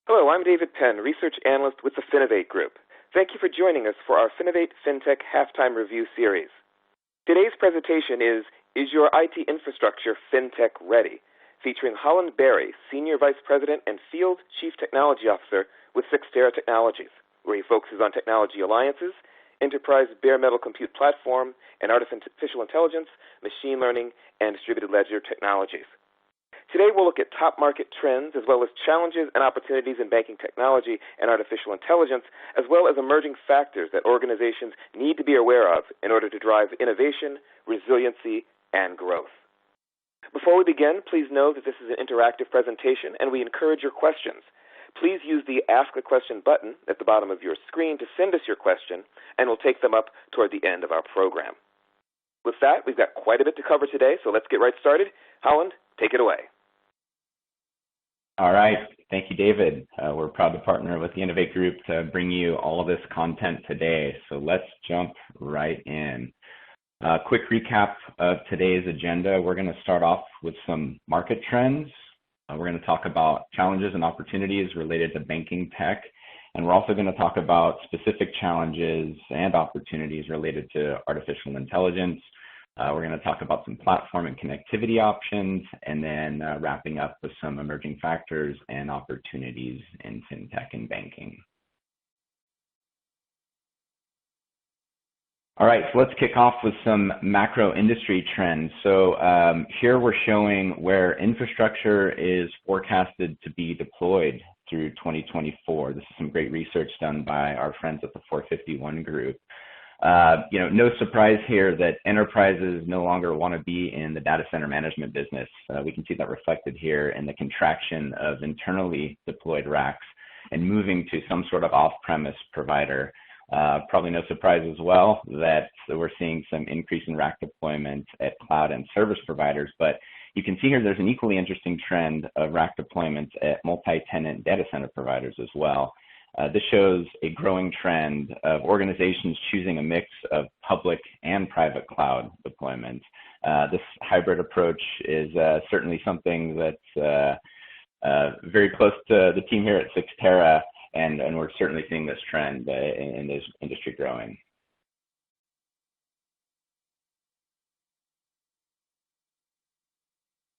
Hello, I'm David Penn, Research Analyst with the Finovate Group. Thank you for joining us for our Finovate FinTech Halftime Review series. Today's presentation is your IT Infrastructure FinTech Ready? Featuring Holland Berry, Senior Vice President and Field Chief Technology Officer with Cyxtera Technologies, where he focuses on technology alliances, enterprise bare metal compute platform, and artificial intelligence, machine learning, and distributed ledger technologies. Today we'll look at top market trends as well as challenges and opportunities in banking technology and artificial intelligence, as well as emerging factors that organizations need to be aware of in order to drive innovation, resiliency, and growth. Before we begin, please know that this is an interactive presentation and we encourage your questions. Please use the Ask a Question button at the bottom of your screen to send us your question, and we'll take them up toward the end of our program. With that, we've got quite a bit to cover today, so let's get right started. Holland, take it away. All right. Thank you, David. We're proud to partner with the Finovate Group to bring you all of this content today. So let's jump right in. Quick recap of today's agenda. We're going to start off with some market trends. We're going to talk about challenges and opportunities related to banking tech. And we're also going to talk about specific challenges and opportunities related to artificial intelligence. We're going to talk about some platform and connectivity options, and then wrapping up with some emerging factors and opportunities in fintech and banking. All right, so let's kick off with some macro industry trends. So here we're showing where infrastructure is forecasted to be deployed through 2024. This is some great research done by our friends at the 451 Group. No surprise here that enterprises no longer want to be in the data center management business. We can see that reflected here in the contraction of internally deployed racks and moving to some sort of off-premise provider. Probably no surprise as well that we're seeing some increase in rack deployment at cloud and service providers, but you can see here there's an equally interesting trend of rack deployments at multi-tenant data center providers as well. This shows a growing trend of organizations choosing a mix of public and private cloud deployment. This hybrid approach is certainly something that's very close to the team here at Cyxtera, and we're certainly seeing this trend in this industry growing.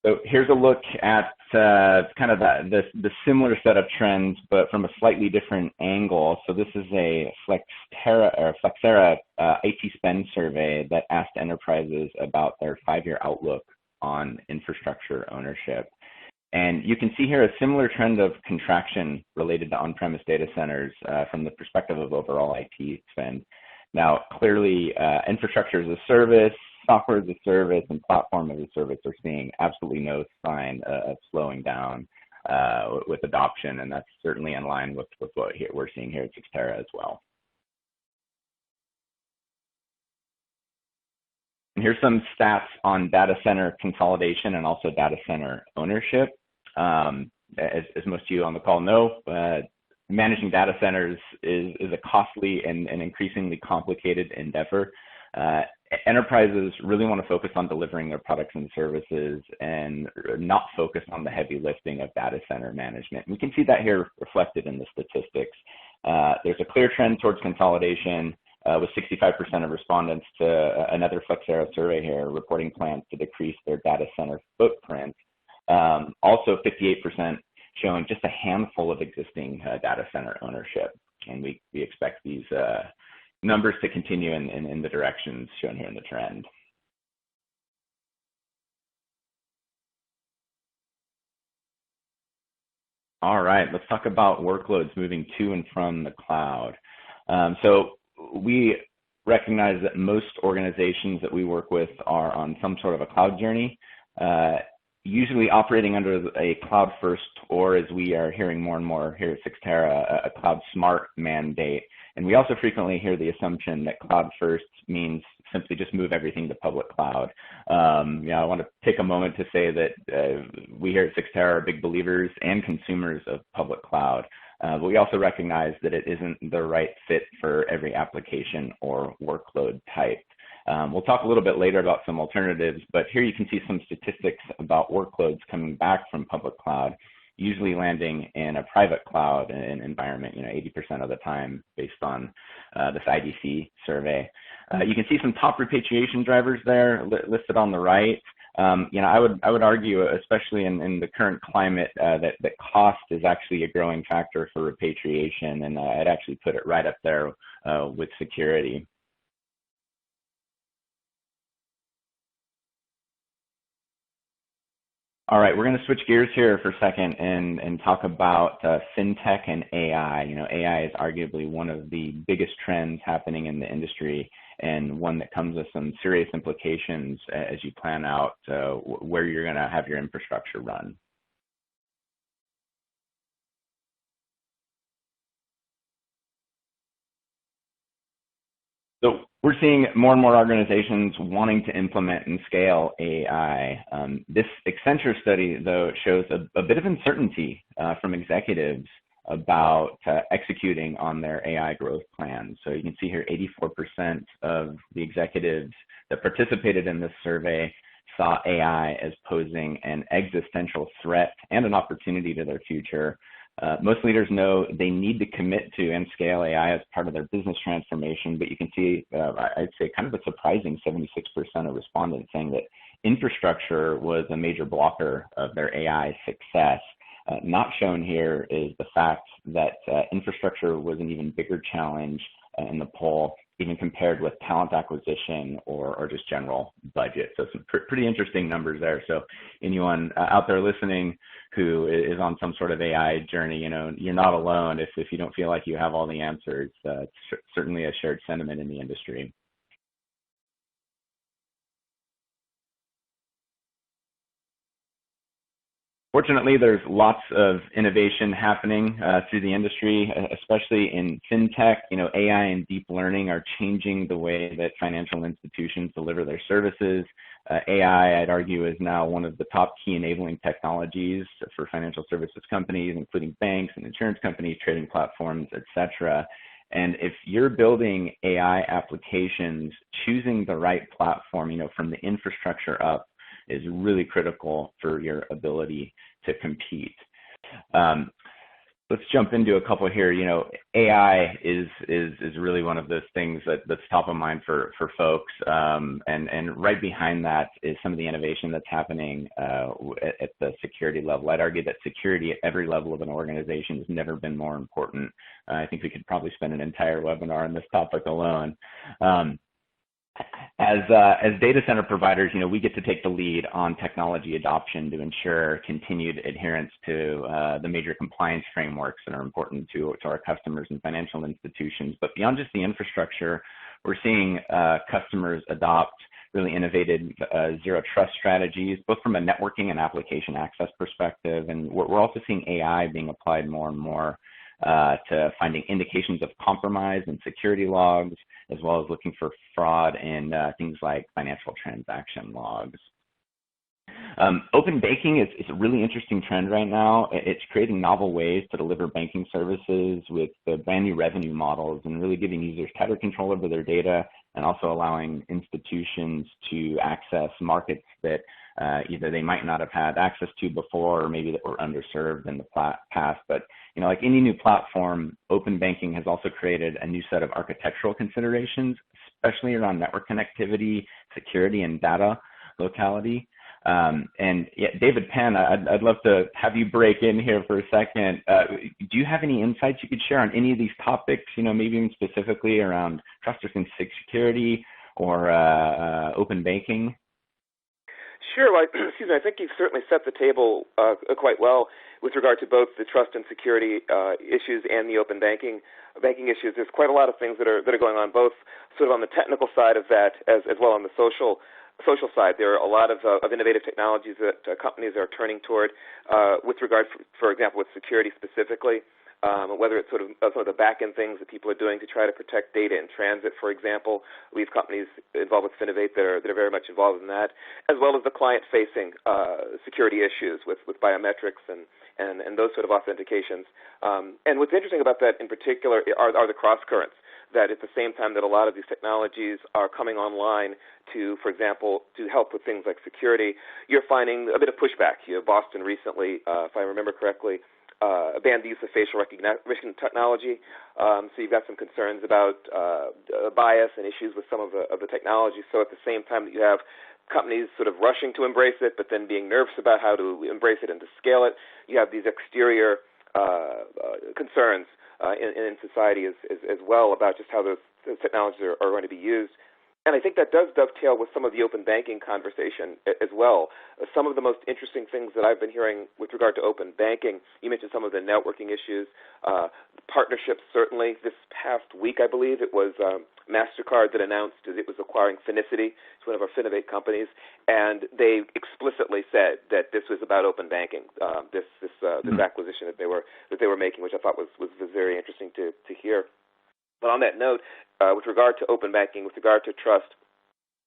So here's a look at kind of the similar set of trends, but from a slightly different angle. So this is a Cyxtera IT spend survey that asked enterprises about their 5-year outlook on infrastructure ownership. And you can see here a similar trend of contraction related to on-premise data centers from the perspective of overall IT spend. Now, clearly, infrastructure as a service, software as a service, and platform as a service are seeing absolutely no sign of slowing down with adoption, and that's certainly in line with what we're seeing here at Cyxtera as well. And here's some stats on data center consolidation and also data center ownership. As most of you on the call know, managing data centers is a costly and increasingly complicated endeavor. Enterprises really want to focus on delivering their products and services and not focus on the heavy lifting of data center management. We can see that here reflected in the statistics. There's a clear trend towards consolidation with 65% of respondents to another Cyxtera survey here reporting plans to decrease their data center footprint. Also 58% showing just a handful of existing data center ownership. And we expect these numbers to continue in the directions shown here in the trend. All right, let's talk about workloads moving to and from the cloud. So we recognize that most organizations that we work with are on some sort of a cloud journey, usually operating under a cloud first, or as we are hearing more and more here at Cyxtera, a cloud smart mandate. And we also frequently hear the assumption that cloud first means simply just move everything to public cloud. I want to take a moment to say that we here at Cyxtera are big believers and consumers of public cloud. But we also recognize that it isn't the right fit for every application or workload type. We'll talk a little bit later about some alternatives, but here you can see some statistics about workloads coming back from public cloud. usually landing in a private cloud environment, 80% of the time based on this IDC survey. You can see some top repatriation drivers there listed on the right. I would argue, especially in the current climate, that cost is actually a growing factor for repatriation, and I'd actually put it right up there with security. All right, we're going to switch gears here for a second and talk about fintech and AI. AI is arguably one of the biggest trends happening in the industry, and one that comes with some serious implications as you plan out where you're going to have your infrastructure run. So we're seeing more and more organizations wanting to implement and scale AI. This Accenture study, though, shows a bit of uncertainty from executives about executing on their AI growth plans. So you can see here 84% of the executives that participated in this survey saw AI as posing an existential threat and an opportunity to their future. Most leaders know they need to commit to and scale AI as part of their business transformation, but you can see, I'd say kind of a surprising 76% of respondents saying that infrastructure was a major blocker of their AI success. Not shown here is the fact that infrastructure was an even bigger challenge in the poll, even compared with talent acquisition or just general budget. So some pretty interesting numbers there. So anyone out there listening who is on some sort of AI journey, you're not alone if you don't feel like you have all the answers. It's certainly a shared sentiment in the industry. Fortunately, there's lots of innovation happening through the industry, especially in fintech. AI and deep learning are changing the way that financial institutions deliver their services. AI, I'd argue, is now one of the top key enabling technologies for financial services companies, including banks and insurance companies, trading platforms, et cetera. And if you're building AI applications, choosing the right platform, from the infrastructure up, is really critical for your ability to compete. Let's jump into a couple here. AI is really one of those things that's top of mind for folks. And right behind that is some of the innovation that's happening at the security level. I'd argue that security at every level of an organization has never been more important. I think we could probably spend an entire webinar on this topic alone. As data center providers, we get to take the lead on technology adoption to ensure continued adherence to the major compliance frameworks that are important to our customers and financial institutions. But beyond just the infrastructure, we're seeing customers adopt really innovative zero trust strategies, both from a networking and application access perspective. And we're also seeing AI being applied more and more to finding indications of compromise and security logs, as well as looking for fraud in things like financial transaction logs. Open banking is a really interesting trend right now. It's creating novel ways to deliver banking services with the brand new revenue models and really giving users tighter control over their data, and also allowing institutions to access markets that either they might not have had access to before, or maybe that were underserved in the past. But like any new platform, open banking has also created a new set of architectural considerations, especially around network connectivity, security, and data locality. And yeah, David Penn, I'd love to have you break in here for a second. Do you have any insights you could share on any of these topics, maybe even specifically around trust and security or open banking? Sure. Well, excuse me. I think you've certainly set the table quite well with regard to both the trust and security issues and the open banking issues. There's quite a lot of things that are going on, both sort of on the technical side of that as well on the social side. There are a lot of innovative technologies that companies are turning toward with regard, for example, with security specifically. Whether it's sort of the back-end things that people are doing to try to protect data in transit, for example. We have companies involved with Finovate that are very much involved in that, as well as the client-facing security issues with biometrics and those sort of authentications. And what's interesting about that in particular are the cross-currents. that at the same time that a lot of these technologies are coming online to, for example, to help with things like security, you're finding a bit of pushback. Boston recently, if I remember correctly, banned the use of facial recognition technology. So you've got some concerns about bias and issues with some of the technology. So at the same time that you have companies sort of rushing to embrace it, but then being nervous about how to embrace it and to scale it, you have these exterior concerns in society as well about just how those technologies are going to be used. And I think that does dovetail with some of the open banking conversation as well. Some of the most interesting things that I've been hearing with regard to open banking, you mentioned some of the networking issues, partnerships certainly. This past week, I believe, it was MasterCard that announced that it was acquiring Finicity, it's one of our Finovate companies, and they explicitly said that this was about open banking, this acquisition that they were making, which I thought was very interesting to hear. But on that note, with regard to open banking, with regard to trust,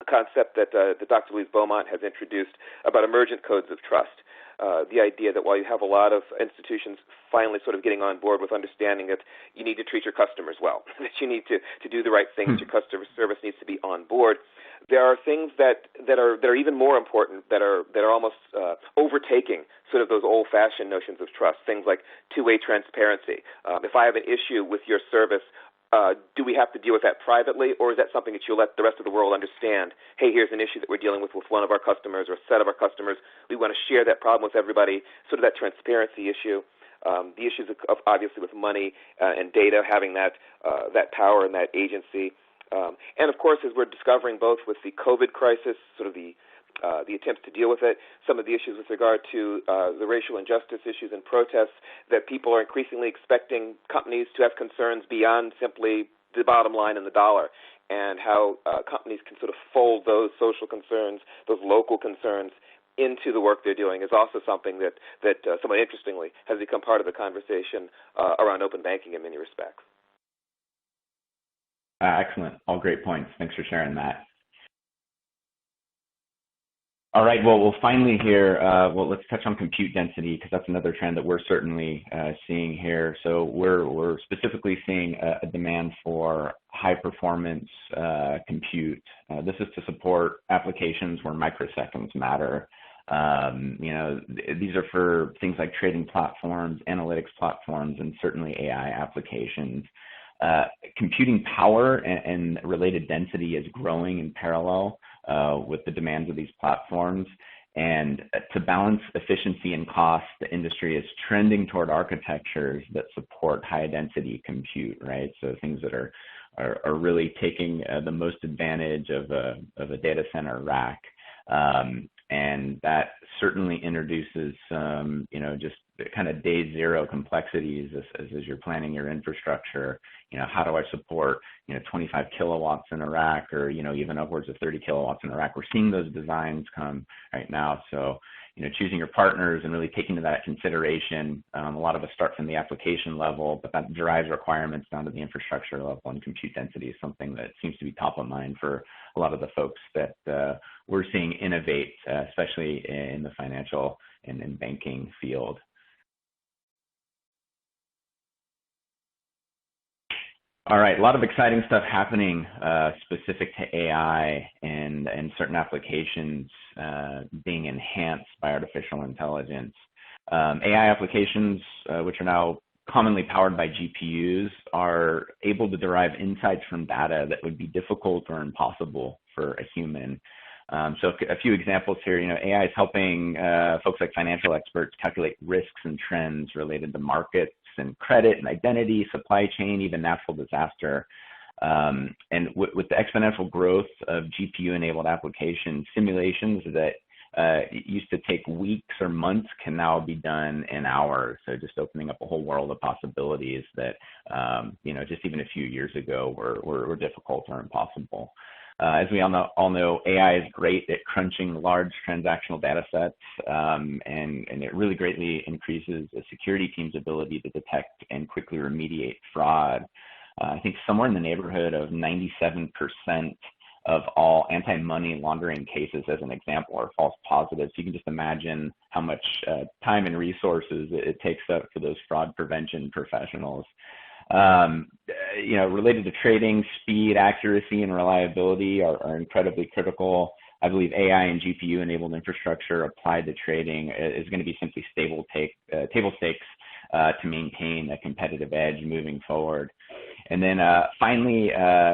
a concept that Dr. Louise Beaumont has introduced about emergent codes of trust, the idea that while you have a lot of institutions finally sort of getting on board with understanding that you need to treat your customers well, that you need to do the right things, your customer service needs to be on board, there are things that are even more important that are almost overtaking sort of those old-fashioned notions of trust, things like two-way transparency. If I have an issue with your service, do we have to deal with that privately, or is that something that you'll let the rest of the world understand? Hey, here's an issue that we're dealing with one of our customers or a set of our customers. We want to share that problem with everybody, sort of that transparency issue. The issues of obviously with money and data, having that power and that agency. And, of course, as we're discovering both with the COVID crisis, sort of the attempts to deal with it, some of the issues with regard to the racial injustice issues and protests, that people are increasingly expecting companies to have concerns beyond simply the bottom line and the dollar, and how companies can sort of fold those social concerns, those local concerns, into the work they're doing is also something that somewhat interestingly has become part of the conversation around open banking in many respects. Excellent. All great points. Thanks for sharing that. All right, well, we'll finally here, let's touch on compute density, because that's another trend that we're certainly seeing here. So we're specifically seeing a demand for high-performance compute. This is to support applications where microseconds matter. These are for things like trading platforms, analytics platforms, and certainly AI applications. Computing power and related density is growing in parallel with the demands of these platforms. And to balance efficiency and cost, the industry is trending toward architectures that support high-density compute, right? So things that are really taking the most advantage of a data center rack. And that certainly introduces some, just kind of day zero complexities as you're planning your infrastructure. How do I support, 25 kilowatts in a rack, or, even upwards of 30 kilowatts in a rack? We're seeing those designs come right now. So, choosing your partners and really taking to that consideration. A lot of us start from the application level, but that drives requirements down to the infrastructure level, and compute density is something that seems to be top of mind for a lot of the folks that we're seeing innovate, especially in the financial and banking field. All right, a lot of exciting stuff happening specific to AI and certain applications being enhanced by artificial intelligence. AI applications, which are now commonly powered by GPUs, are able to derive insights from data that would be difficult or impossible for a human. So a few examples here. AI is helping folks like financial experts calculate risks and trends related to markets and credit and identity, supply chain, even natural disaster. And with the exponential growth of GPU-enabled applications, simulations that used to take weeks or months can now be done in hours. So just opening up a whole world of possibilities that, just even a few years ago were difficult or impossible. As we all know, AI is great at crunching large transactional data sets, and it really greatly increases a security team's ability to detect and quickly remediate fraud. I think somewhere in the neighborhood of 97% of all anti-money laundering cases, as an example, are false positives. You can just imagine how much time and resources it takes up for those fraud prevention professionals. Related to trading, speed, accuracy, and reliability are incredibly critical. I believe AI and GPU-enabled infrastructure applied to trading is going to be simply table stakes to maintain a competitive edge moving forward. And then finally,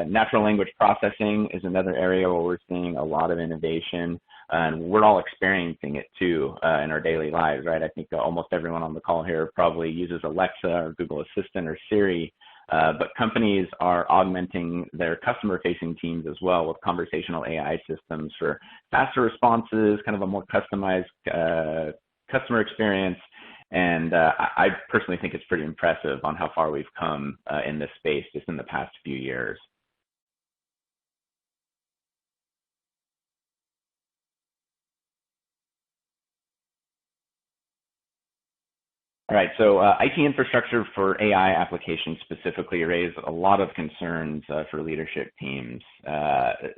natural language processing is another area where we're seeing a lot of innovation, and we're all experiencing it too in our daily lives, right? I think almost everyone on the call here probably uses Alexa or Google Assistant or Siri, but companies are augmenting their customer-facing teams as well with conversational AI systems for faster responses, kind of a more customized customer experience. And I personally think it's pretty impressive on how far we've come in this space just in the past few years. All right, so IT infrastructure for AI applications specifically raised a lot of concerns for leadership teams.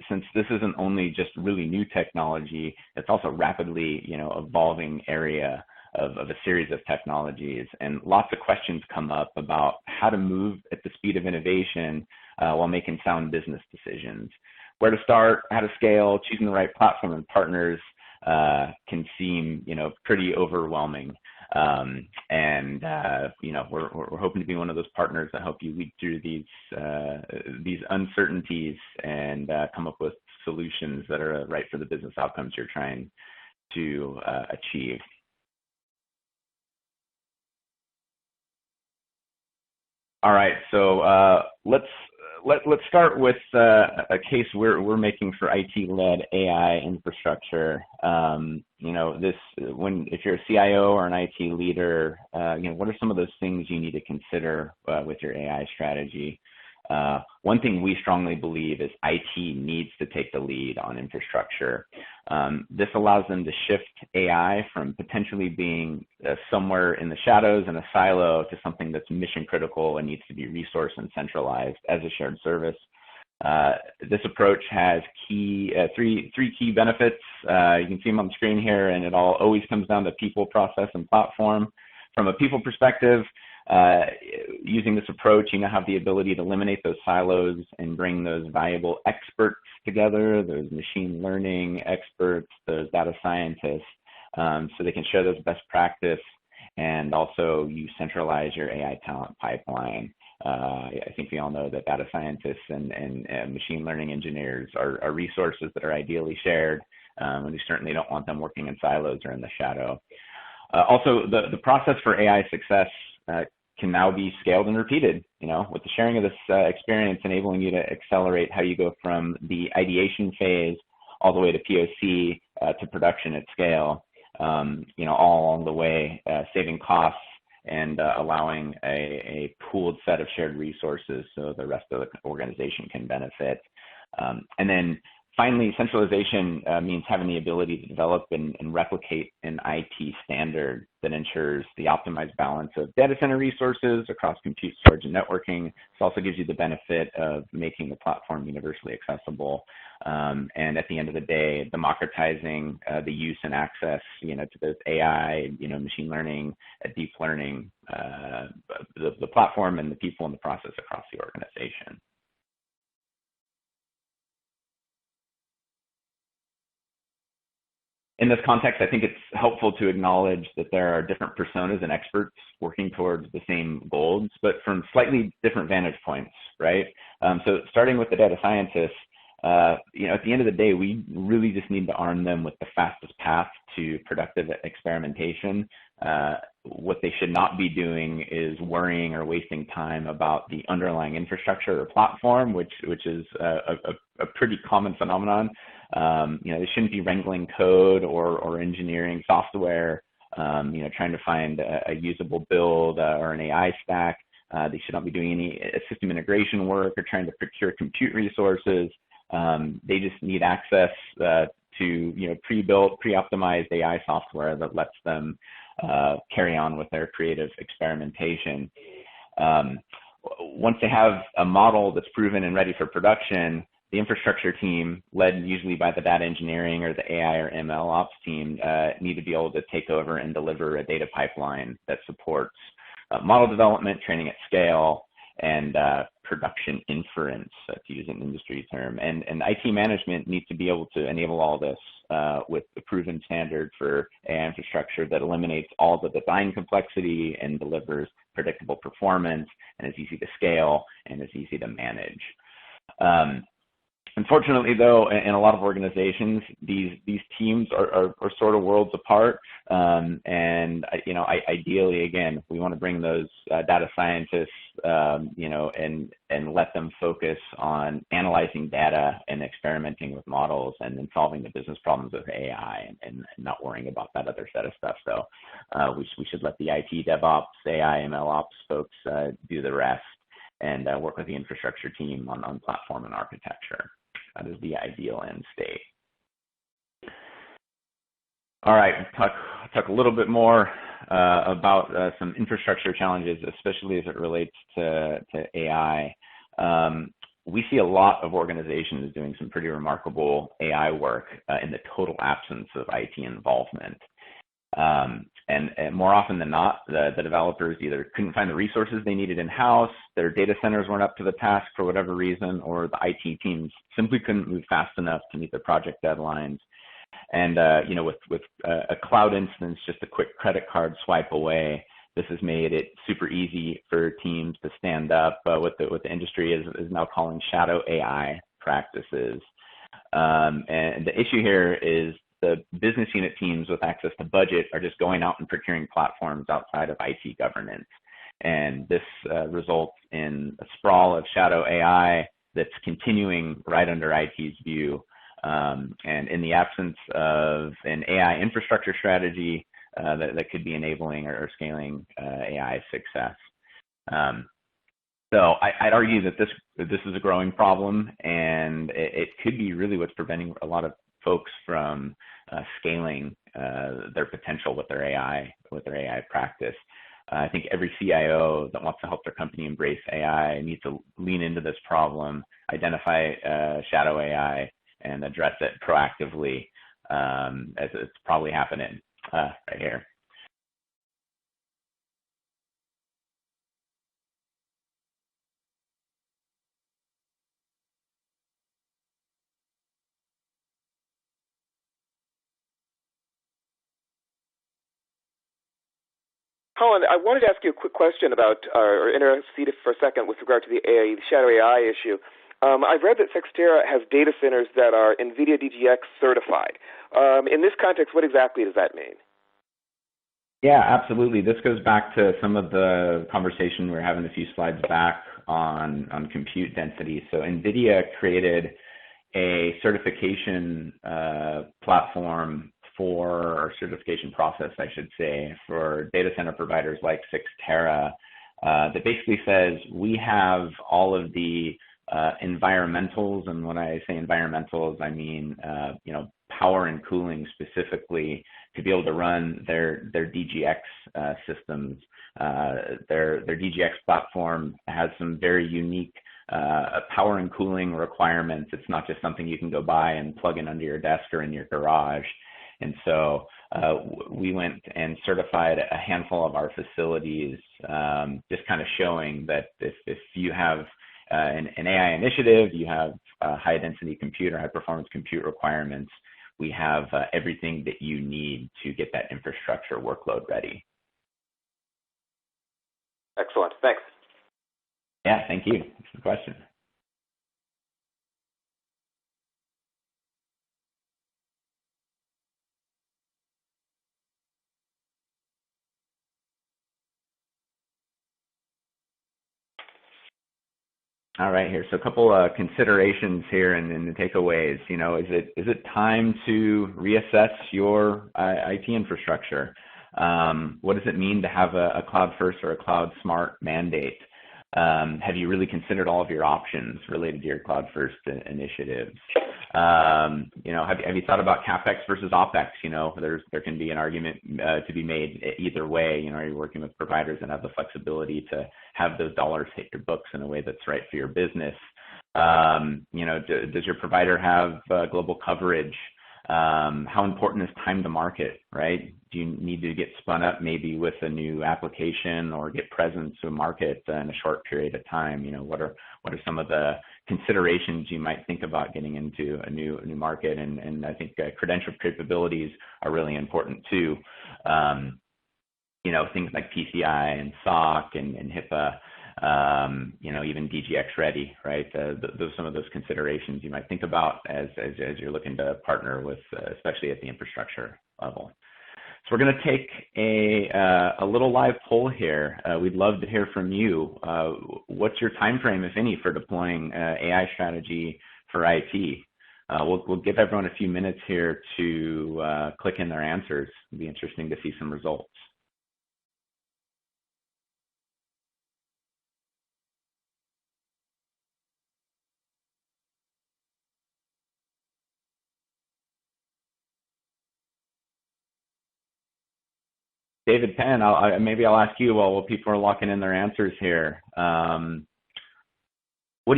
Since this isn't only just really new technology, it's also rapidly, evolving area of a series of technologies, and lots of questions come up about how to move at the speed of innovation while making sound business decisions. Where to start, how to scale, choosing the right platform and partners can seem, pretty overwhelming. We're hoping to be one of those partners that help you lead through these uncertainties and come up with solutions that are right for the business outcomes you're trying to achieve. All right, so let's start with a case we're making for IT-led AI infrastructure. If you're a CIO or an IT leader, what are some of those things you need to consider with your AI strategy? One thing we strongly believe is IT needs to take the lead on infrastructure. This allows them to shift AI from potentially being somewhere in the shadows in a silo to something that's mission critical and needs to be resourced and centralized as a shared service. This approach has three key benefits. You can see them on the screen here, and it all always comes down to people, process, and platform. From a people perspective, using this approach, you now have the ability to eliminate those silos and bring those valuable experts together, those machine learning experts, those data scientists, so they can share those best practice, and also you centralize your AI talent pipeline. I think we all know that data scientists and machine learning engineers are resources that are ideally shared, and we certainly don't want them working in silos or in the shadow. Also, the process for AI success can now be scaled and repeated, with the sharing of this experience enabling you to accelerate how you go from the ideation phase all the way to POC to production at scale, all along the way, saving costs and allowing a pooled set of shared resources so the rest of the organization can benefit. And then finally, centralization means having the ability to develop and replicate an IT standard that ensures the optimized balance of data center resources across compute, storage, and networking. This also gives you the benefit of making the platform universally accessible. And at the end of the day, democratizing the use and access, to both AI, machine learning, deep learning, the platform and the people and the process across the organization. In this context, I think it's helpful to acknowledge that there are different personas and experts working towards the same goals, but from slightly different vantage points, right? So starting with the data scientists, at the end of the day, we really just need to arm them with the fastest path to productive experimentation. What they should not be doing is worrying or wasting time about the underlying infrastructure or platform, which is a pretty common phenomenon. They shouldn't be wrangling code or engineering software, trying to find a usable build or an AI stack. They should not be doing any system integration work or trying to procure compute resources. They just need access to pre-built, pre-optimized AI software that lets them carry on with their creative experimentation. Once they have a model that's proven and ready for production, the infrastructure team, led usually by the data engineering or the AI or ML ops team, need to be able to take over and deliver a data pipeline that supports model development, training at scale, and production inference, to use an industry term. And IT management needs to be able to enable all this with a proven standard for AI infrastructure that eliminates all the design complexity and delivers predictable performance and is easy to scale and is easy to manage. Unfortunately, though, in a lot of organizations, these teams are sort of worlds apart. And ideally, again, we want to bring those data scientists, and let them focus on analyzing data and experimenting with models and then solving the business problems of AI and not worrying about that other set of stuff. So we should let the IT, DevOps, AI, ML ops folks do the rest and work with the infrastructure team on platform and architecture. That is the ideal end state. All right, talk a little bit more about some infrastructure challenges, especially as it relates to AI. We see a lot of organizations doing some pretty remarkable AI work in the total absence of IT involvement. And more often than not, the developers either couldn't find the resources they needed in-house, their data centers weren't up to the task for whatever reason, or the IT teams simply couldn't move fast enough to meet their project deadlines. And with a cloud instance, just a quick credit card swipe away, this has made it super easy for teams to stand up what the industry is now calling shadow AI practices. And the issue here is the business unit teams with access to budget are just going out and procuring platforms outside of IT governance. And this results in a sprawl of shadow AI that's continuing right under IT's view. And in the absence of an AI infrastructure strategy that could be enabling or scaling AI success. So I'd argue that this is a growing problem, and it could be really what's preventing a lot of folks from scaling their potential with their AI practice. I think every CIO that wants to help their company embrace AI needs to lean into this problem, identify shadow AI, and address it proactively, as it's probably happening right here. Colin, I wanted to ask you a quick question about, or intercede for a second with regard to the shadow AI issue. I've read that Cyxtera has data centers that are NVIDIA DGX certified. In this context, what exactly does that mean? Yeah, absolutely. This goes back to some of the conversation we were having a few slides back on compute density. So NVIDIA created a certification platform or certification process, I should say, for data center providers like Cyxtera that basically says we have all of the environmentals, and when I say environmentals, I mean power and cooling specifically to be able to run their DGX systems. Their DGX platform has some very unique power and cooling requirements. It's not just something you can go buy and plug in under your desk or in your garage. And so we went and certified a handful of our facilities, just kind of showing that if you have an AI initiative, you have high density compute or high performance compute requirements, we have everything that you need to get that infrastructure workload ready. Excellent. Thanks. Yeah, thank you. That's the question. All right, here. So a couple considerations here and the takeaways. Is it time to reassess your IT infrastructure? What does it mean to have a cloud first or a cloud smart mandate? Have you really considered all of your options related to your cloud first initiatives? Have you thought about CapEx versus OpEx? There can be an argument to be made either way. Are you working with providers that have the flexibility to have those dollars hit your books in a way that's right for your business? Does your provider have global coverage? How important is time to market, right? Do you need to get spun up maybe with a new application or get presence to market in a short period of time? What are some of the considerations you might think about getting into a new market? And I think credential capabilities are really important too. Things like PCI and SOC and HIPAA, even DGX ready, right? Those some of those considerations you might think about as you're looking to partner with, especially at the infrastructure level. So we're going to take a little live poll here. We'd love to hear from you. What's your time frame, if any, for deploying AI strategy for IT? We'll give everyone a few minutes here to click in their answers. It'll be interesting to see some results. David Penn, maybe I'll ask you while people are locking in their answers here. What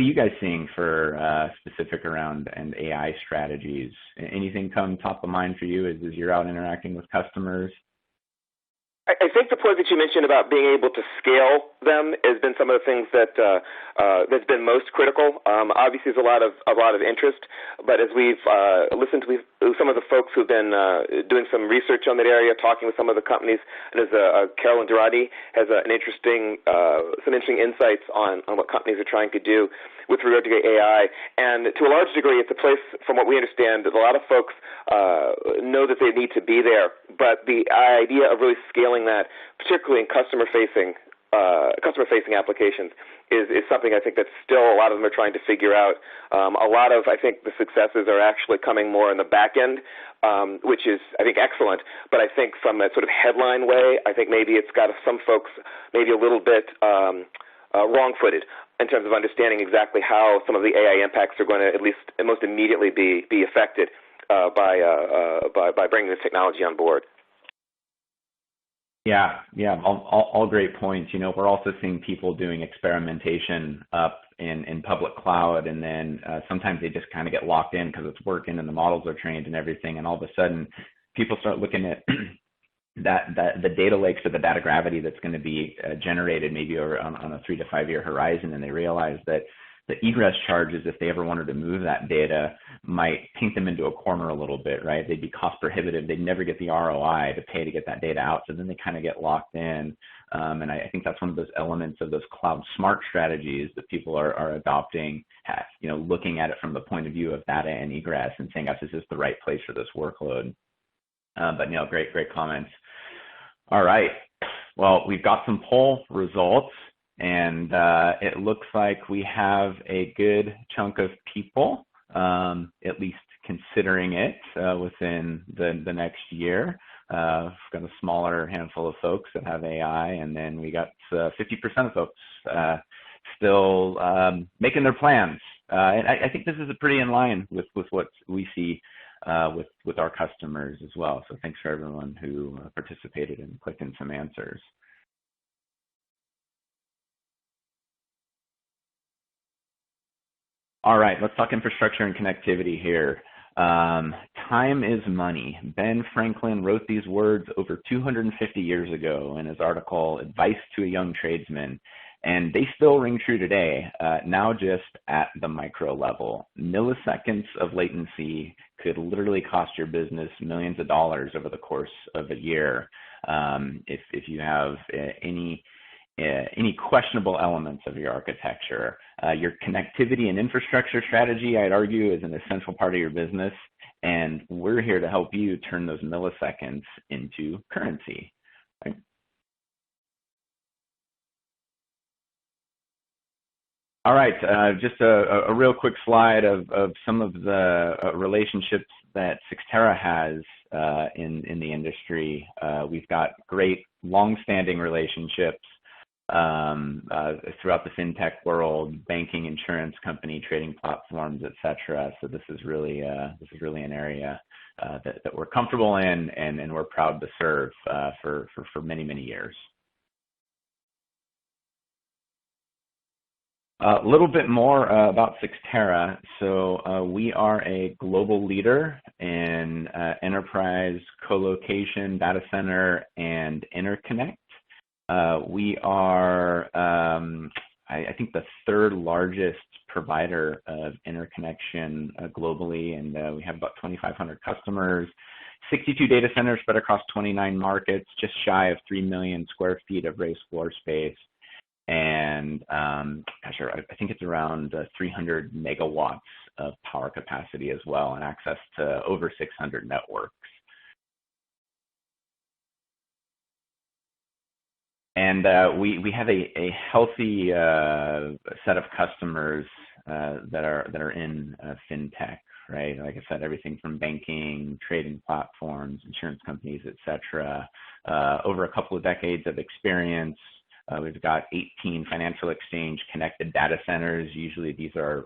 are you guys seeing for specific around and AI strategies? Anything come top of mind for you as you're out interacting with customers? I think the point that you mentioned about being able to scale them has been some of the things that's been most critical. Obviously, there's a lot of interest, but as we've listened to some of the folks who've been doing some research on that area, talking with some of the companies, and as Carolyn Durrati has some interesting insights on what companies are trying to do with regard to AI. And to a large degree, it's a place, from what we understand, that a lot of folks know that they need to be there, but the idea of really scaling that, particularly in customer-facing applications, is something I think that still a lot of them are trying to figure out. A lot of, I think, the successes are actually coming more in the back end, which is, I think, excellent. But I think from a sort of headline way, I think maybe it's got some folks maybe a little bit wrong-footed in terms of understanding exactly how some of the AI impacts are going to at least most immediately be affected by bringing this technology on board. Yeah, all great points. We're also seeing people doing experimentation up in public cloud, and then sometimes they just kind of get locked in because it's working and the models are trained and everything, and all of a sudden people start looking at the data lakes or the data gravity that's going to be generated maybe on a 3 to 5 year horizon, and they realize that the egress charges, if they ever wanted to move that data, might paint them into a corner a little bit, right? They'd be cost prohibitive. They'd never get the ROI to pay to get that data out. So then they kind of get locked in. And I think that's one of those elements of those cloud smart strategies that people are adopting, looking at it from the point of view of data and egress and saying, is this the right place for this workload? But great comments. All right. Well, we've got some poll results, and it looks like we have a good chunk of people, at least considering it within the next year. We've got a smaller handful of folks that have AI, and then we got 50% of folks still making their plans. And I think this is pretty in line with what we see with our customers as well. So thanks for everyone who participated and clicked in some answers. All right, let's talk infrastructure and connectivity here. Time is money. Ben Franklin wrote these words over 250 years ago in his article, Advice to a Young Tradesman, and they still ring true today, now just at the micro level. Milliseconds of latency could literally cost your business millions of dollars over the course of a year if you have any questionable elements of your architecture. Your connectivity and infrastructure strategy, I'd argue, is an essential part of your business, and we're here to help you turn those milliseconds into currency. Right? All right, just a real quick slide of some of the relationships that Cyxtera has in the industry. We've got great long-standing relationships throughout the fintech world, banking, insurance company, trading platforms, etc. So this is really an area that we're comfortable in, and we're proud to serve for many years. A little bit more about Cyxtera. So we are a global leader in enterprise colocation, data center, and interconnect. We are, I think, the third largest provider of interconnection globally, and we have about 2,500 customers, 62 data centers spread across 29 markets, just shy of 3 million square feet of raised floor space. And I think it's around 300 megawatts of power capacity as well, and access to over 600 networks. And we have a healthy set of customers that are in fintech, right? Like I said, everything from banking, trading platforms, insurance companies, etc. Over a couple of decades of experience. We've got 18 financial exchange connected data centers. Usually these are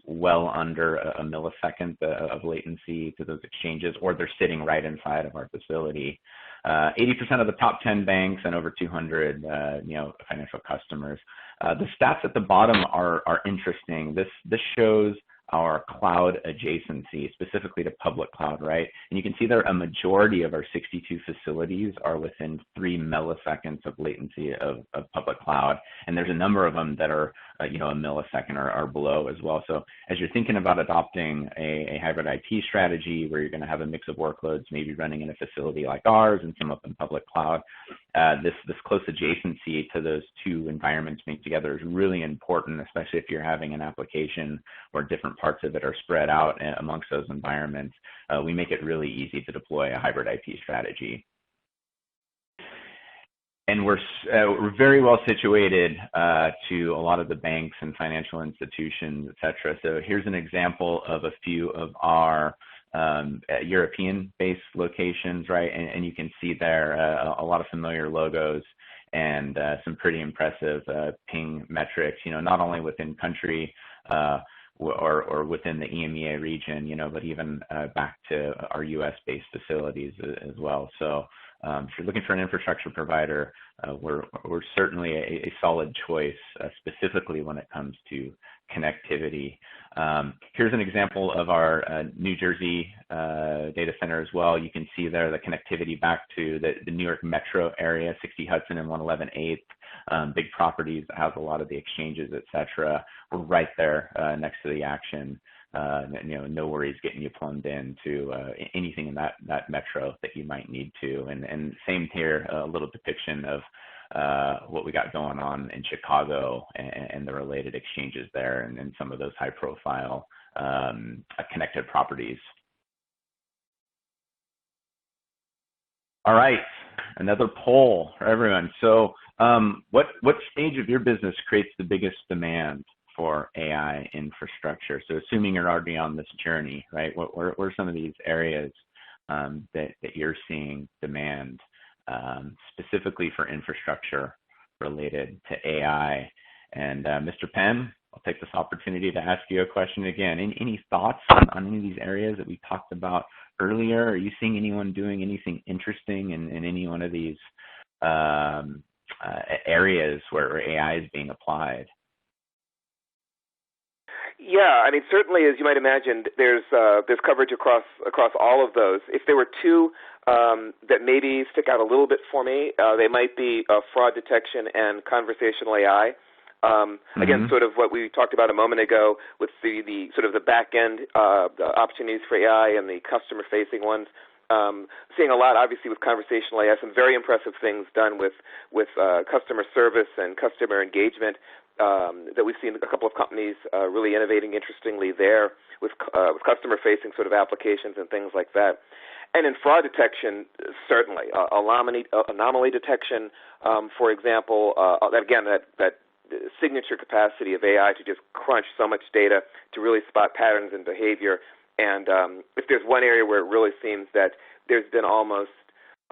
well under a millisecond of latency to those exchanges, or they're sitting right inside of our facility. 80% of the top 10 banks and over 200 financial customers. The stats at the bottom are interesting. This shows our cloud adjacency, specifically to public cloud, right? And you can see there a majority of our 62 facilities are within 3 milliseconds of latency of public cloud. And there's a number of them that are, a millisecond or below as well. So as you're thinking about adopting a hybrid IT strategy where you're going to have a mix of workloads, maybe running in a facility like ours and some up in public cloud, this close adjacency to those two environments being together is really important, especially if you're having an application where different parts of it are spread out amongst those environments. We make it really easy to deploy a hybrid IT strategy. And we're very well situated to a lot of the banks and financial institutions, et cetera. So here's an example of a few of our European-based locations, right? And you can see there a lot of familiar logos and some pretty impressive ping metrics, not only within country or within the EMEA region, but even back to our US-based facilities as well. So if you're looking for an infrastructure provider, we're certainly a solid choice, specifically when it comes to connectivity. Here's an example of our New Jersey data center as well. You can see there the connectivity back to the New York metro area, 60 Hudson and 111 8th. Big properties that have a lot of the exchanges, et cetera. We're right there next to the action. No worries getting you plumbed into anything in that metro that you might need to. And same here, a little depiction of what we got going on in Chicago and the related exchanges there, and some of those high-profile connected properties. All right, another poll for everyone. So what stage of your business creates the biggest demand for AI infrastructure? So assuming you're already on this journey, right, what are some of these areas that you're seeing demand specifically for infrastructure related to AI? And Mr. Penn, I'll take this opportunity to ask you a question again. Any thoughts on any of these areas that we talked about earlier? Are you seeing anyone doing anything interesting in any one of these areas where AI is being applied? Yeah, I mean, certainly, as you might imagine, there's coverage across all of those. If there were two that maybe stick out a little bit for me, they might be fraud detection and conversational AI. Again, sort of what we talked about a moment ago with the sort of the back end opportunities for AI and the customer facing ones. Seeing a lot, obviously, with conversational AI, some very impressive things done with customer service and customer engagement. That we've seen a couple of companies really innovating interestingly there with customer-facing sort of applications and things like that. And in fraud detection, certainly. Anomaly detection, for example, again, that signature capacity of AI to just crunch so much data to really spot patterns in behavior. And if there's one area where it really seems that there's been almost,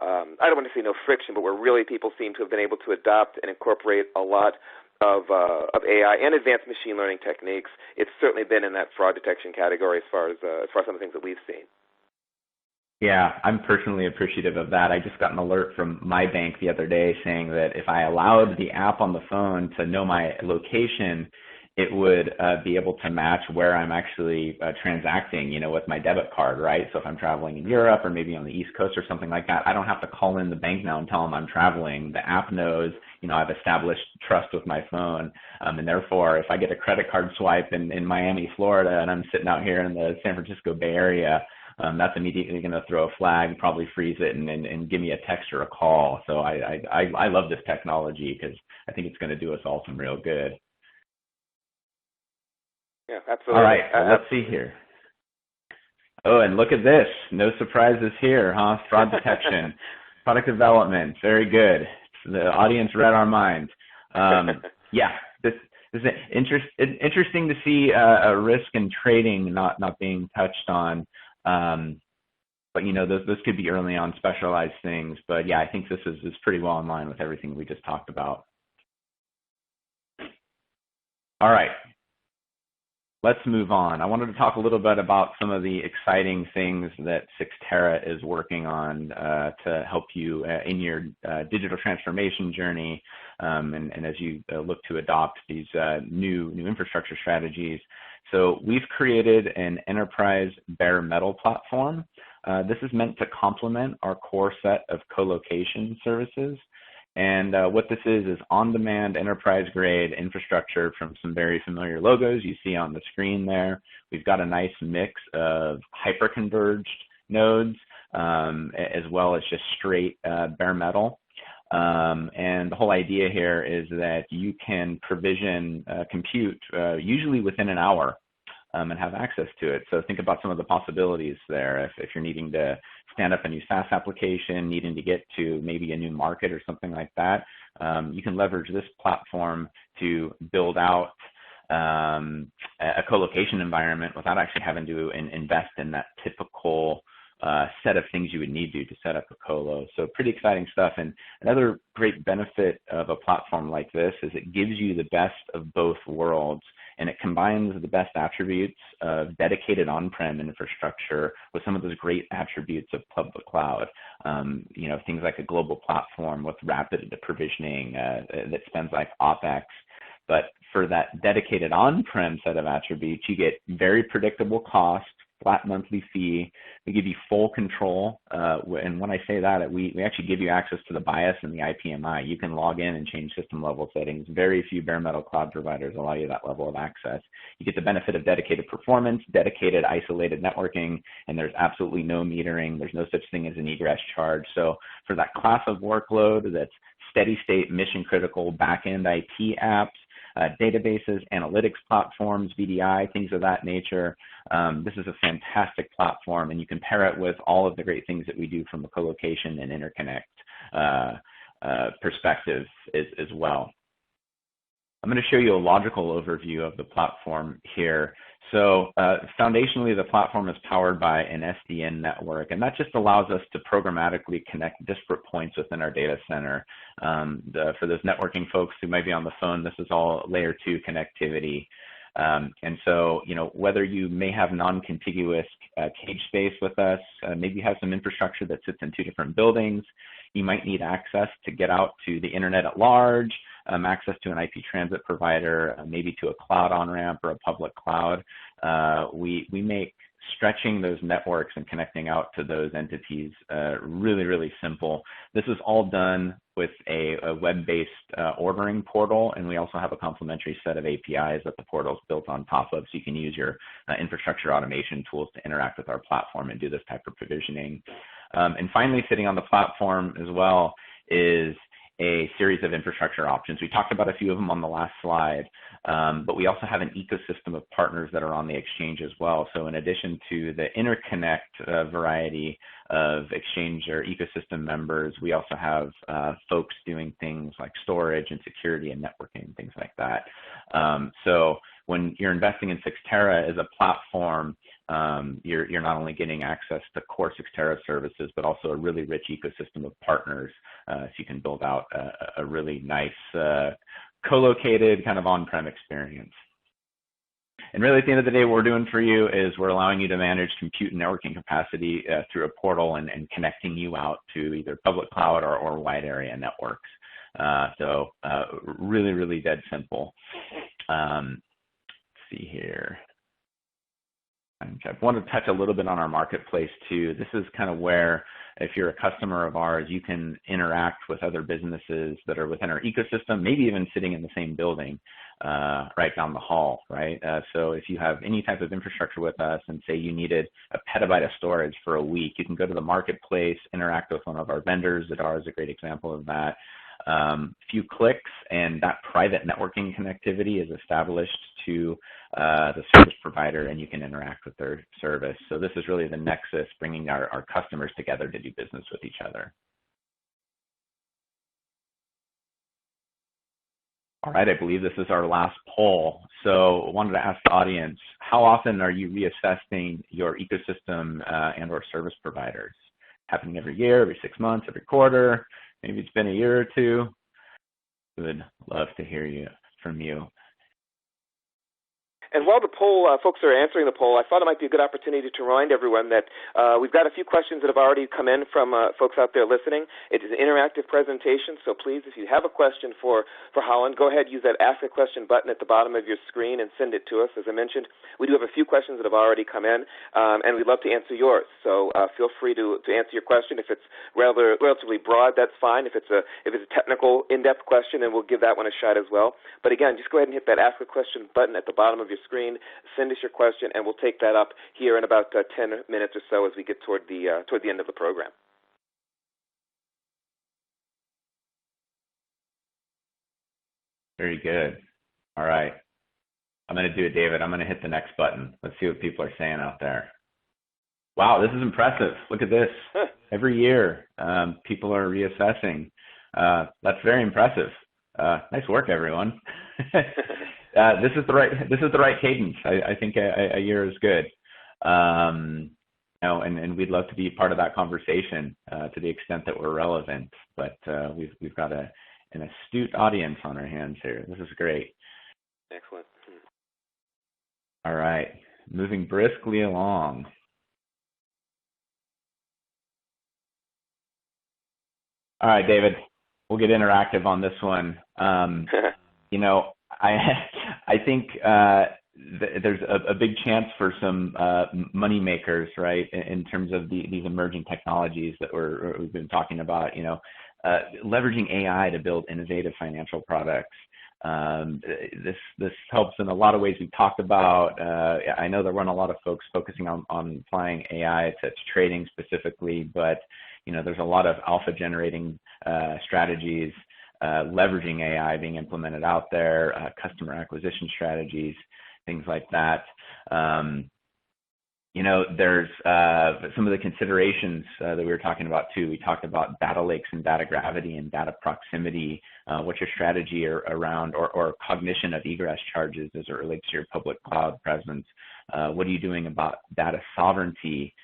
I don't want to say no friction, but where really people seem to have been able to adopt and incorporate a lot of AI and advanced machine learning techniques, it's certainly been in that fraud detection category as far as some of the things that we've seen. Yeah, I'm personally appreciative of that. I just got an alert from my bank the other day saying that if I allowed the app on the phone to know my location, it would be able to match where I'm actually transacting, with my debit card, right? So if I'm traveling in Europe or maybe on the East Coast or something like that, I don't have to call in the bank now and tell them I'm traveling. The app knows, I've established trust with my phone. And therefore, if I get a credit card swipe in Miami, Florida, and I'm sitting out here in the San Francisco Bay Area, that's immediately going to throw a flag, probably freeze it, and give me a text or a call. So I love this technology because I think it's going to do us all some real good. Yeah, absolutely. All right, well, let's see here. Oh, and look at this. No surprises here, huh? Fraud detection, product development, very good. The audience read our minds. Yeah, this is interesting to see a risk in trading not being touched on. But those could be early on specialized things. But yeah, I think this is pretty well in line with everything we just talked about. All right, let's move on. I wanted to talk a little bit about some of the exciting things that Cyxtera is working on to help you in your digital transformation journey, and as you look to adopt these new infrastructure strategies. So we've created an enterprise bare metal platform. This is meant to complement our core set of colocation services. And what this is on-demand enterprise-grade infrastructure from some very familiar logos you see on the screen there. We've got a nice mix of hyper-converged nodes as well as just straight bare metal. And the whole idea here is that you can provision compute usually within an hour and have access to it. So think about some of the possibilities there. If you're needing to stand up a new SaaS application, needing to get to maybe a new market or something like that, you can leverage this platform to build out a colocation environment without actually having to invest in that typical set of things you would need to set up a colo. So pretty exciting stuff. And another great benefit of a platform like this is it gives you the best of both worlds, and it combines the best attributes of dedicated on-prem infrastructure with some of those great attributes of public cloud. Things like a global platform with rapid provisioning that spends like OpEx. But for that dedicated on-prem set of attributes, you get very predictable cost, flat monthly fee. We give you full control. And when I say that, we actually give you access to the BIOS and the IPMI. You can log in and change system level settings. Very few bare metal cloud providers allow you that level of access. You get the benefit of dedicated performance, dedicated isolated networking, and there's absolutely no metering. There's no such thing as an egress charge. So for that class of workload that's steady state, mission critical, back-end IT apps, databases, analytics platforms, VDI, things of that nature. This is a fantastic platform, and you can pair it with all of the great things that we do from a colocation and interconnect perspective as well. I'm going to show you a logical overview of the platform here. So foundationally, the platform is powered by an SDN network, and that just allows us to programmatically connect disparate points within our data center. For those networking folks who might be on the phone, this is all layer 2 connectivity. And so, whether you may have non-contiguous cage space with us, maybe you have some infrastructure that sits in 2 different buildings, you might need access to get out to the internet at large, access to an IP transit provider, maybe to a cloud on-ramp or a public cloud. We make stretching those networks and connecting out to those entities really, really simple. This is all done with a web-based ordering portal, and we also have a complementary set of APIs that the portal is built on top of, so you can use your infrastructure automation tools to interact with our platform and do this type of provisioning. And finally, sitting on the platform as well is a series of infrastructure options. We talked about a few of them on the last slide, but we also have an ecosystem of partners that are on the exchange as well. So in addition to the interconnect variety of exchange or ecosystem members, we also have folks doing things like storage and security and networking, things like that. So when you're investing in Cyxtera as a platform, you're not only getting access to core Cyxtera services, but also a really rich ecosystem of partners, so you can build out a really nice co-located kind of on-prem experience. And really, at the end of the day, what we're doing for you is we're allowing you to manage compute and networking capacity through a portal and connecting you out to either public cloud or wide area networks. So really, really dead simple. Let's see here. I want to touch a little bit on our marketplace too. This is kind of where, if you're a customer of ours, you can interact with other businesses that are within our ecosystem, maybe even sitting in the same building right down the hall, right? So if you have any type of infrastructure with us and say you needed a petabyte of storage for a week, you can go to the marketplace, interact with one of our vendors. Zadar is a great example of that. Few clicks and that private networking connectivity is established to the service provider, and you can interact with their service. So this is really the nexus, bringing our customers together to do business with each other. All right, I believe this is our last poll. So I wanted to ask the audience, how often are you reassessing your ecosystem and or service providers? Happening every year, every 6 months, every quarter? Maybe it's been a year or two. Would love to hear from you. And while the poll, folks are answering the poll, I thought it might be a good opportunity to remind everyone that we've got a few questions that have already come in from folks out there listening. It is an interactive presentation, so please, if you have a question for Holland, go ahead, use that Ask a Question button at the bottom of your screen and send it to us. As I mentioned, we do have a few questions that have already come in, and we'd love to answer yours. So feel free to answer your question. If it's relatively broad, that's fine. If it's a technical, in-depth question, then we'll give that one a shot as well. But again, just go ahead and hit that Ask a Question button at the bottom of your screen, send us your question, and we'll take that up here in about 10 minutes or so as we get toward the end of the program. Very good. All right. I'm going to do it, David. I'm going to hit the next button. Let's see what people are saying out there. Wow, this is impressive. Look at this. Every year, people are reassessing. That's very impressive. Nice work, everyone. This is the right cadence. I think a year is good. And we'd love to be part of that conversation to the extent that we're relevant. But we've got an astute audience on our hands here. This is great. Excellent. All right, moving briskly along. All right, David, we'll get interactive on this one. I think there's a big chance for some money makers, right, in terms of these emerging technologies that we've been talking about. Leveraging AI to build innovative financial products. This helps in a lot of ways we've talked about. I know there weren't a lot of folks focusing on applying AI to trading specifically, but there's a lot of alpha generating strategies, leveraging AI being implemented out there, customer acquisition strategies, things like that. There's some of the considerations that we were talking about too. We talked about data lakes and data gravity and data proximity. What's your strategy around or cognition of egress charges as it relates to your public cloud presence? What are you doing about data sovereignty?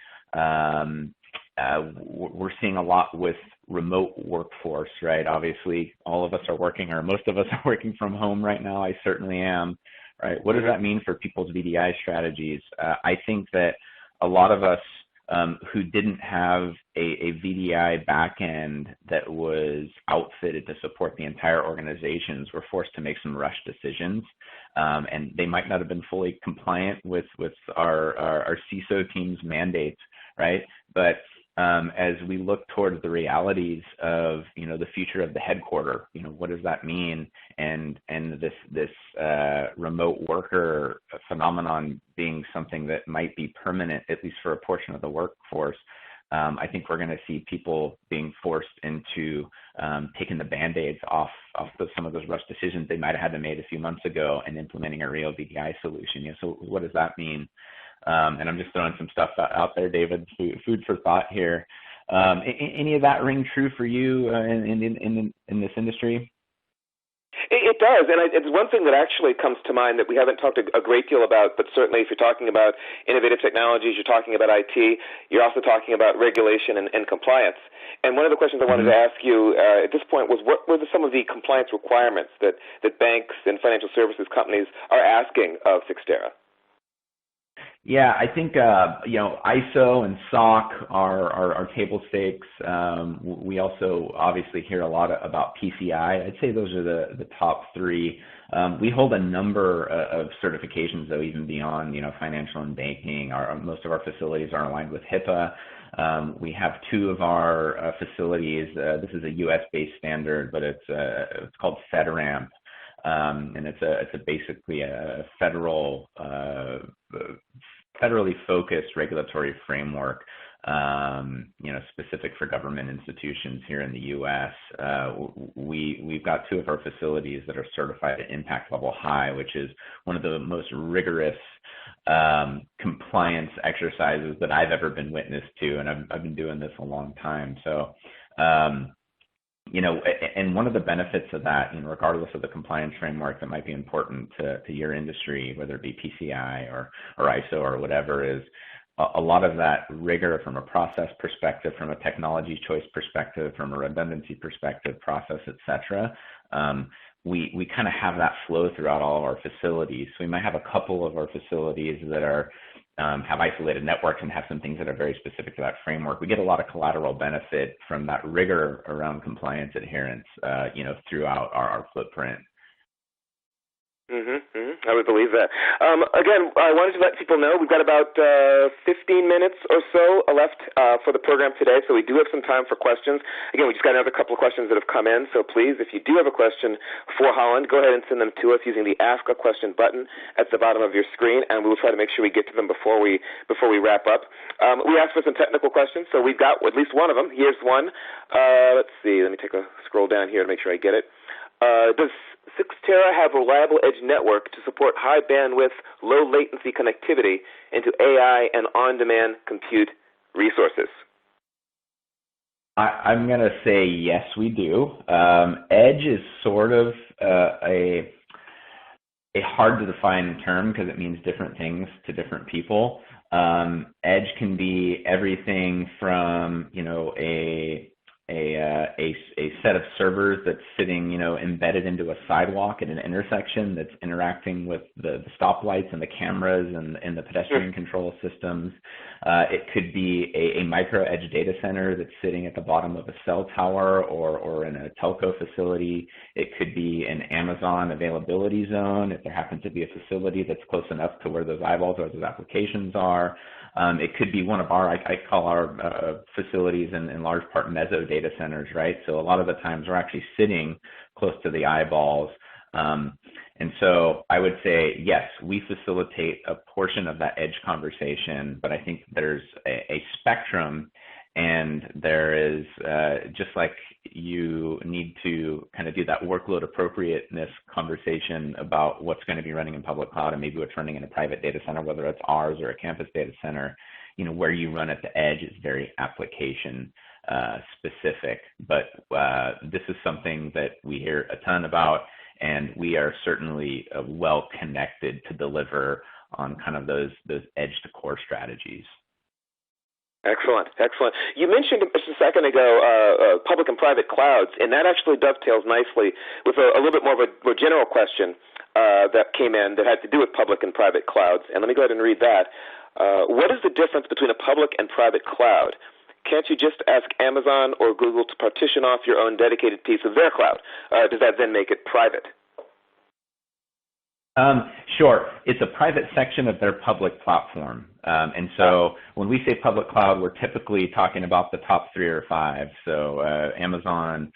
We're seeing a lot with remote workforce, right? Obviously, all of us are working, or most of us are working from home right now. I certainly am, right? What does that mean for people's VDI strategies? I think that a lot of us who didn't have a VDI backend that was outfitted to support the entire organizations were forced to make some rush decisions. And they might not have been fully compliant with our CISO team's mandates, right? But as we look towards the realities of the future of the headquarter, what does that mean? And this remote worker phenomenon being something that might be permanent, at least for a portion of the workforce, I think we're going to see people being forced into taking the band-aids off of some of those rush decisions they might have had to make a few months ago and implementing a real VDI solution. So what does that mean? And I'm just throwing some stuff out there, David, food for thought here. Any of that ring true for you in this industry? It does, and it's one thing that actually comes to mind that we haven't talked a great deal about, but certainly if you're talking about innovative technologies, you're talking about IT, you're also talking about regulation and compliance. And one of the questions I wanted to ask you at this point was, what were some of the compliance requirements that banks and financial services companies are asking of Cyxtera? Yeah, I think ISO and SOC are table stakes. We also obviously hear a lot about PCI. I'd say those are the top three. We hold a number of certifications, though, even beyond financial and banking. Most of our facilities are aligned with HIPAA. We have two of our facilities. This is a U.S.-based standard, but it's called FedRAMP. And it's basically a federally focused regulatory framework, specific for government institutions here in the U.S. We've got two of our facilities that are certified at impact level high, which is one of the most rigorous compliance exercises that I've ever been witness to, and I've been doing this a long time. So. And one of the benefits of that, regardless of the compliance framework that might be important to your industry, whether it be PCI or ISO or whatever, is a lot of that rigor from a process perspective, from a technology choice perspective, from a redundancy perspective, process, et cetera. We kind of have that flow throughout all of our facilities. So we might have a couple of our facilities that are have isolated networks and have some things that are very specific to that framework. We get a lot of collateral benefit from that rigor around compliance adherence, throughout our footprint. I would believe that. Again, I wanted to let people know we've got about 15 minutes or so left for the program today, so we do have some time for questions. Again, we just got another couple of questions that have come in, so please, if you do have a question for Holland, go ahead and send them to us using the Ask a Question button at the bottom of your screen, and we will try to make sure we get to them before we wrap up. We asked for some technical questions, so we've got at least one of them. Here's one. Let's see. Let me take a scroll down here to make sure I get it. Does Cyxtera have a reliable edge network to support high bandwidth, low latency connectivity into AI and on-demand compute resources? I'm going to say yes, we do. Edge is sort of a hard to define term because it means different things to different people. Edge can be everything from a set of servers that's sitting, embedded into a sidewalk at an intersection that's interacting with the stoplights and the cameras and the pedestrian control systems. It could be a micro edge data center that's sitting at the bottom of a cell tower or in a telco facility. It could be an Amazon availability zone if there happens to be a facility that's close enough to where those eyeballs or those applications are. It could be one of I call our facilities in large part meso data centers, right? So a lot of the times we're actually sitting close to the eyeballs. And so I would say, yes, we facilitate a portion of that edge conversation, but I think there's a spectrum, and there is, just like you need to kind of do that workload appropriateness conversation about what's going to be running in public cloud and maybe what's running in a private data center, whether it's ours or a campus data center, where you run at the edge is very application specific. But this is something that we hear a ton about, and we are certainly well connected to deliver on kind of those edge to core strategies. Excellent. You mentioned just a second ago public and private clouds, and that actually dovetails nicely with a little bit more of a general question that came in that had to do with public and private clouds. And let me go ahead and read that. What is the difference between a public and private cloud? Can't you just ask Amazon or Google to partition off your own dedicated piece of their cloud? Does that then make it private? Sure. It's a private section of their public platform. And so when we say public cloud, we're typically talking about the top 3 or 5. So Amazon,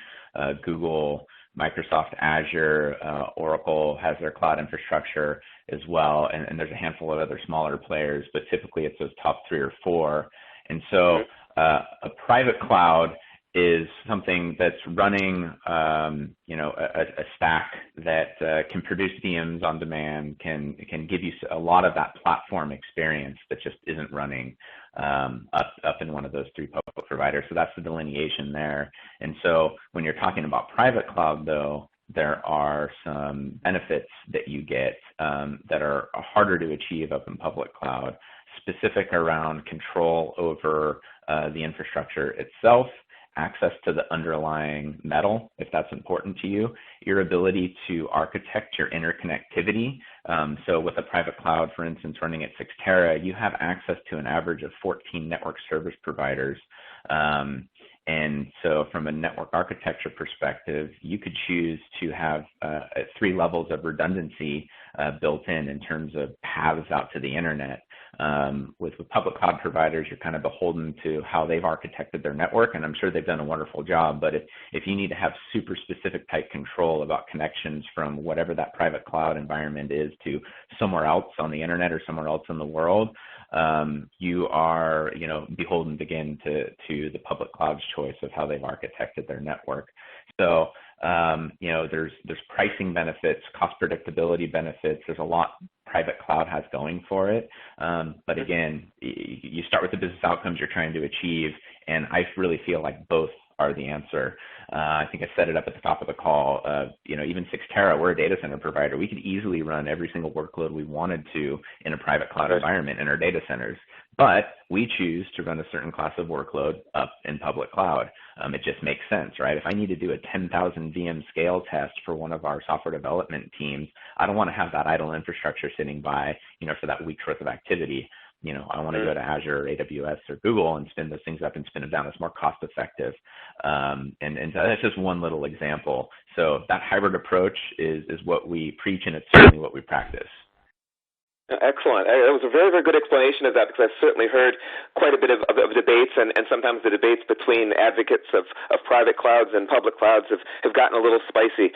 Google, Microsoft Azure, Oracle has their cloud infrastructure as well. And there's a handful of other smaller players, but typically it's those top 3 or 4. And so a private cloud is something that's running, a stack that can produce VMs on demand, can give you a lot of that platform experience that just isn't running up in one of those 3 public providers. So that's the delineation there. And so when you're talking about private cloud, though, there are some benefits that you get that are harder to achieve up in public cloud, specific around control over the infrastructure itself, access to the underlying metal, if that's important to you, your ability to architect your interconnectivity. So with a private cloud, for instance, running at Cyxtera, you have access to an average of 14 network service providers. And so from a network architecture perspective, you could choose to have 3 levels of redundancy built in terms of paths out to the internet. With public cloud providers, you're kind of beholden to how they've architected their network, and I'm sure they've done a wonderful job. But if you need to have super specific type control about connections from whatever that private cloud environment is to somewhere else on the internet or somewhere else in the world, you are, beholden again to the public cloud's choice of how they've architected their network. So, there's pricing benefits, cost predictability benefits. There's a lot private cloud has going for it. But again, you start with the business outcomes you're trying to achieve, and I really feel like both are the answer. I think I set it up at the top of the call. Even Cyxtera, we're a data center provider. We could easily run every single workload we wanted to in a private cloud environment in our data centers. But we choose to run a certain class of workload up in public cloud. It just makes sense, right? If I need to do a 10,000 VM scale test for one of our software development teams, I don't want to have that idle infrastructure sitting by, for that week's worth of activity. I want to go to Azure, AWS, or Google and spin those things up and spin them down. It's more cost effective. And so that's just one little example. So that hybrid approach is what we preach, and it's certainly what we practice. Excellent. That was a very, very good explanation of that, because I've certainly heard quite a bit of debates, and sometimes the debates between advocates of private clouds and public clouds have gotten a little spicy.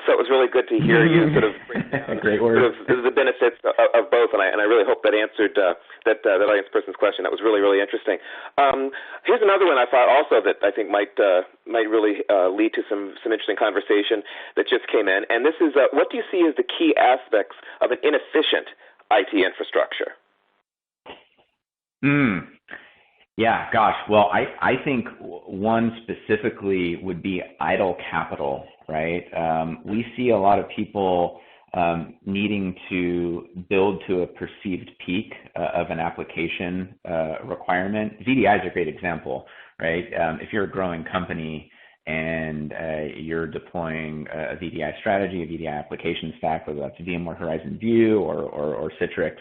So it was really good to hear you sort of break down Great word. the benefits of both, and I really hope that answered that audience person's question. That was really, really interesting. Here's another one I thought also that I think might really lead to some interesting conversation that just came in, and this is what do you see as the key aspects of an inefficient IT infrastructure? Yeah, gosh. Well, I think one specifically would be idle capital, right? We see a lot of people needing to build to a perceived peak of an application requirement. VDI is a great example, right? If you're a growing company and you're deploying a VDI strategy, a VDI application stack, whether that's VMware Horizon View or Citrix,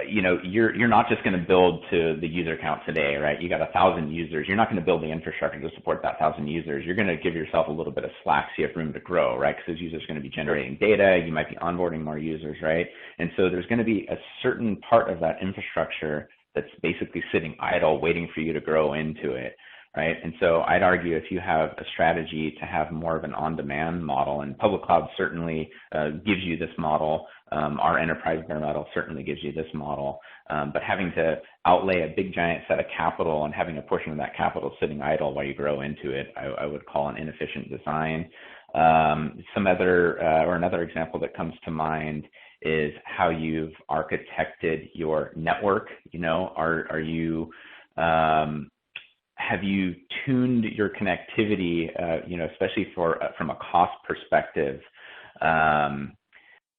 you're not just going to build to the user count today, right? You got 1,000 users. You're not going to build the infrastructure to support that 1,000 users. You're going to give yourself a little bit of slack so you have room to grow, right? Because those users are going to be generating data. You might be onboarding more users, right? And so there's going to be a certain part of that infrastructure that's basically sitting idle, waiting for you to grow into it. Right. And so I'd argue if you have a strategy to have more of an on-demand model, and public cloud certainly gives you this model, our enterprise bare metal certainly gives you this model, but having to outlay a big giant set of capital and having a portion of that capital sitting idle while you grow into it, I would call an inefficient design. Another example that comes to mind is how you've architected your network. Have you tuned your connectivity, especially from a cost perspective,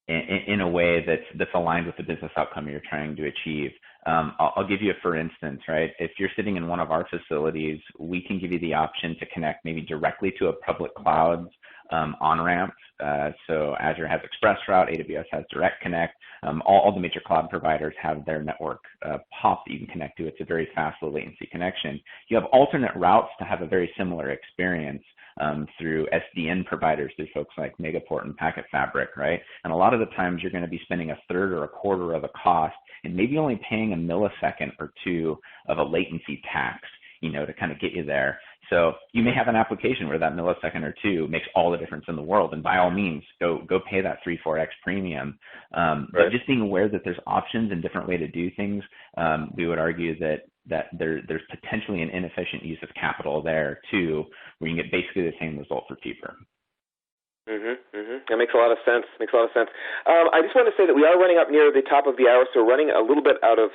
in a way that's aligned with the business outcome you're trying to achieve? I'll give you a for instance, right? If you're sitting in one of our facilities, we can give you the option to connect maybe directly to a public cloud's on-ramp. So Azure has ExpressRoute, AWS has Direct Connect. All the major cloud providers have their network POP that you can connect to. It's a very fast, low latency connection. You have alternate routes to have a very similar experience through SDN providers, through folks like Megaport and Packet Fabric, right? And a lot of the times you're going to be spending a third or a quarter of the cost and maybe only paying a millisecond or two of a latency tax, to kind of get you there. So you may have an application where that millisecond or two makes all the difference in the world, and by all means, go pay that 3-4x premium. But just being aware that there's options and different way to do things, we would argue that there's potentially an inefficient use of capital there too, where you can get basically the same result for cheaper. That makes a lot of sense. I just want to say that we are running up near the top of the hour, so we're running a little bit out of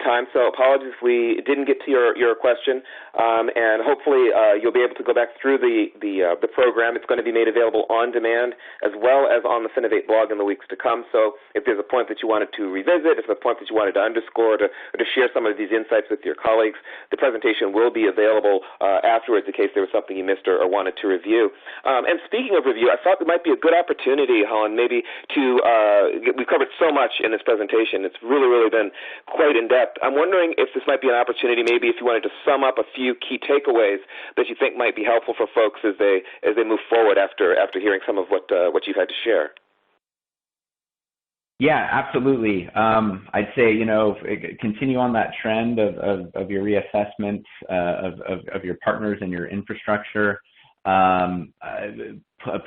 time. So apologies if we didn't get to your question. And hopefully you'll be able to go back through the program. It's going to be made available on demand as well as on the Finovate blog in the weeks to come. So if there's a point that you wanted to revisit, if there's a point that you wanted to underscore, or to share some of these insights with your colleagues, the presentation will be available afterwards in case there was something you missed or wanted to review. And speaking of review, I thought there might be a good opportunity, Helen, maybe to we've covered so much in this presentation. It's really been quite in-depth. I'm wondering if this might be an opportunity, maybe if you wanted to sum up a few key takeaways that you think might be helpful for folks as they move forward after hearing some of what you've had to share. Yeah, absolutely. I'd say, continue on that trend of your reassessment of your partners and your infrastructure.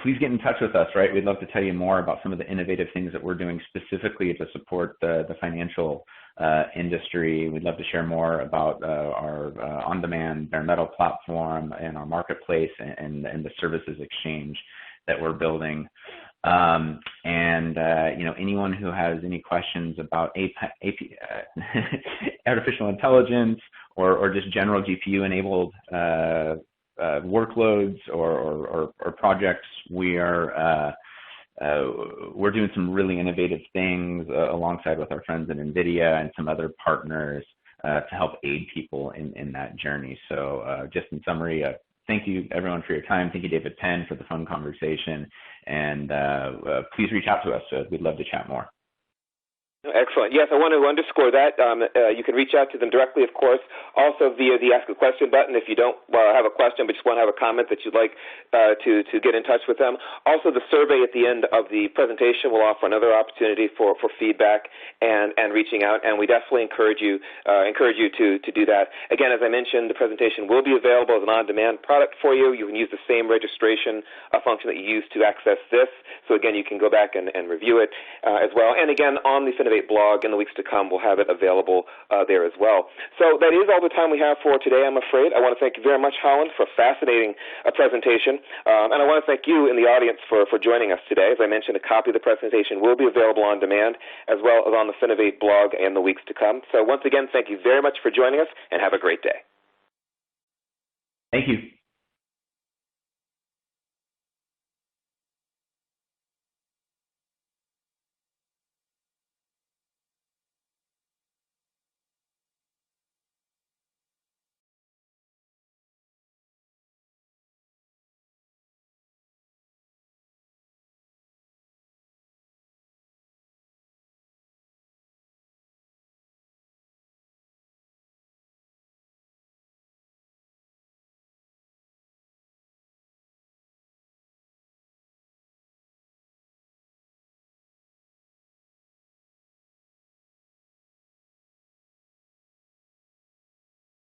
Please get in touch with us, right? We'd love to tell you more about some of the innovative things that we're doing specifically to support the financial industry. We'd love to share more about our on-demand bare metal platform and our marketplace and the services exchange that we're building. Anyone who has any questions about artificial intelligence or just general GPU-enabled workloads or projects, we're doing some really innovative things alongside with our friends at NVIDIA and some other partners to help aid people in that journey. So just in summary, thank you everyone for your time. Thank you, David Penn, for the fun conversation. And please reach out to us. We'd love to chat more. Excellent. Yes, I want to underscore that. You can reach out to them directly, of course, also via the Ask a Question button if you don't have a question but just want to have a comment that you'd like to get in touch with them. Also, the survey at the end of the presentation will offer another opportunity for feedback and reaching out, and we definitely encourage you to do that. Again, as I mentioned, the presentation will be available as an on-demand product for you. You can use the same registration function that you used to access this. So again, you can go back and review it as well. And again, on the Finovate blog in the weeks to come, we'll have it available there as well. So that is all the time we have for today, I'm afraid. I want to thank you very much, Holland, for a fascinating presentation. And I want to thank you in the audience for joining us today. As I mentioned, a copy of the presentation will be available on demand as well as on the Finovate blog in the weeks to come. So once again, thank you very much for joining us and have a great day. Thank you.